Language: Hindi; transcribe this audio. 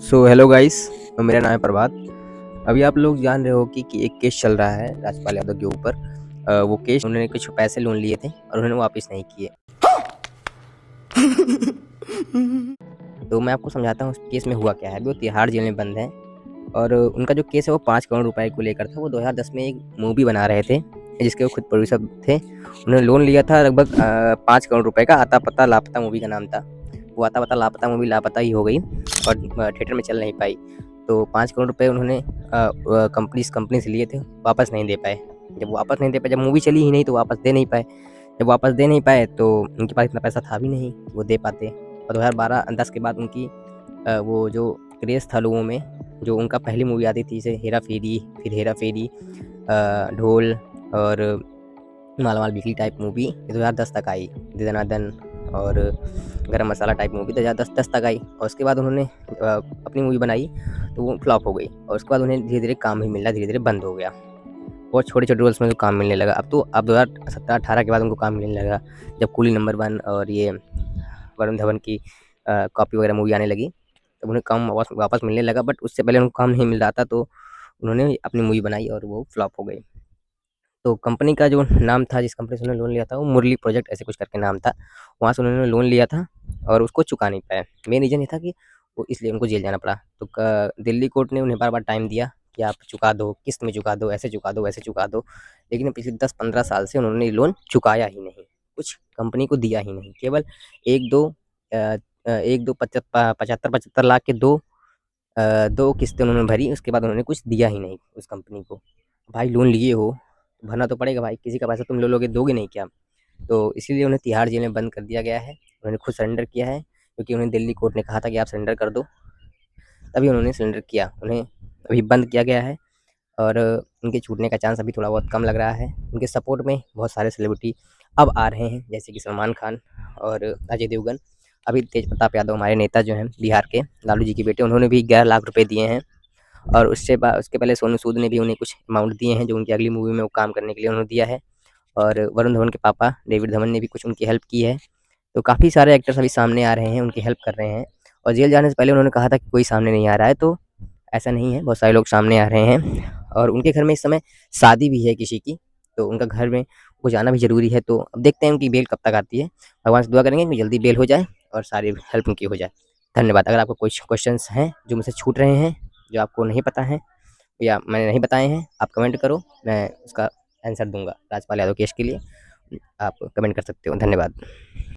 सो हेलो गाइस, मेरा नाम है प्रभात। अभी आप लोग जान रहे हो कि एक केस चल रहा है राजपाल यादव के ऊपर। वो केस उन्होंने कुछ पैसे लोन लिए थे और उन्होंने वापस नहीं किए। तो मैं आपको समझाता हूँ उस केस में हुआ क्या है। अभी वो तिहाड़ जेल में बंद है और उनका जो केस है वो 5 करोड़ रुपए को लेकर था। वो 2010 में एक मूवी बना रहे थे जिसके वो खुद प्रोड्यूसर थे। उन्होंने लोन लिया था लगभग 5 करोड़ रुपए का। आता पता लापता मूवी का नाम था। वो आता पता लापता मूवी लापता ही हो गई और थिएटर में चल नहीं पाई। तो 5 करोड़ रुपए उन्होंने कंपनी से लिए थे, वापस नहीं दे पाए। जब वापस नहीं दे पाए, जब मूवी चली ही नहीं तो वापस दे नहीं पाए। जब वापस दे नहीं पाए तो उनके पास इतना पैसा था भी नहीं वो दे पाते। और 2012-10 के बाद उनकी वो जो क्रेज़ था लोगों में, जो उनका पहली मूवी आती थी जैसे हेरा फेरी, फिर हेरा फेरी, ढोल और मालामाल वीकली टाइप मूवी, ये 2010 तक आई। दे दनादन और गरम मसाला टाइप मूवी 2010 तक आई। और उसके बाद उन्होंने अपनी मूवी बनाई तो वो फ्लॉप हो गई और उसके बाद उन्हें धीरे धीरे काम भी मिलना धीरे धीरे बंद हो गया। बहुत छोटे छोटे रोल्स में तो काम मिलने लगा। अब 2017-18 के बाद उनको काम मिलने लगा, जब कूली नंबर 1 और ये वरुण धवन की कॉपी वगैरह मूवी आने लगी, तब उन्हें काम वापस मिलने लगा। बट उससे पहले उनको काम नहीं मिल रहा था तो उन्होंने अपनी मूवी बनाई और वो फ्लॉप हो गई। तो कंपनी का जो नाम था, जिस कंपनी से उन्होंने लोन लिया था, वो मुरली प्रोजेक्ट ऐसे कुछ करके नाम था। वहाँ से उन्होंने लोन लिया था और उसको चुका नहीं पाए। मेन रीज़न ये था कि वो इसलिए उनको जेल जाना पड़ा। तो दिल्ली कोर्ट ने उन्हें बार-बार टाइम दिया कि आप चुका दो, किस्त में चुका दो, ऐसे चुका दो, वैसे चुका दो। लेकिन पिछले 10-15 साल से उन्होंने ये लोन चुकाया ही नहीं, कुछ कंपनी को दिया ही नहीं। केवल 1-2 1-2 75-75 लाख के 2 किस्तें उन्होंने भरी, उसके बाद उन्होंने कुछ दिया ही नहीं उस कंपनी को। भाई लोन लिए हो, भरना तो पड़ेगा भाई, किसी का पैसा तुम ले लोगे, दोगे नहीं क्या? तो इसीलिए उन्हें तिहाड़ जेल में बंद कर दिया गया है। उन्होंने खुद सरेंडर किया है क्योंकि उन्हें दिल्ली कोर्ट ने कहा था कि आप सरेंडर कर दो, तभी उन्होंने सरेंडर किया। उन्हें अभी बंद किया गया है और उनके छूटने का चांस अभी थोड़ा बहुत कम लग रहा है। उनके सपोर्ट में बहुत सारे सेलिब्रिटी अब आ रहे हैं, जैसे कि सलमान खान और अजय देवगन। अभी तेज प्रताप यादव हमारे नेता जो हैं बिहार के, लालू जी के बेटे, उन्होंने भी 11 लाख रुपए दिए हैं। और उसके पहले सोनू सूद ने भी उन्हें कुछ अमाउंट दिए हैं, जो उनकी अगली मूवी में वो काम करने के लिए उन्होंने दिया है। और वरुण धवन के पापा डेविड धवन ने भी कुछ उनकी हेल्प की है। तो काफ़ी सारे एक्टर्स अभी सामने आ रहे हैं, उनकी हेल्प कर रहे हैं। और जेल जाने से पहले उन्होंने कहा था कि कोई सामने नहीं आ रहा है, तो ऐसा नहीं है, बहुत सारे लोग सामने आ रहे हैं। और उनके घर में इस समय शादी भी है किसी की, तो उनका घर में वो जाना भी ज़रूरी है। तो अब देखते हैं उनकी बेल कब तक आती है। भगवान से दुआ करेंगे कि जल्दी बेल हो जाए और सारी हेल्प उनकी हो जाए। धन्यवाद। अगर आपको कुछ क्वेश्चंस हैं जो मुझसे छूट रहे हैं, जो आपको नहीं पता है या मैंने नहीं बताए हैं, आप कमेंट करो, मैं उसका आंसर दूँगा। राजपाल यादव केस के लिए आप कमेंट कर सकते हो। धन्यवाद।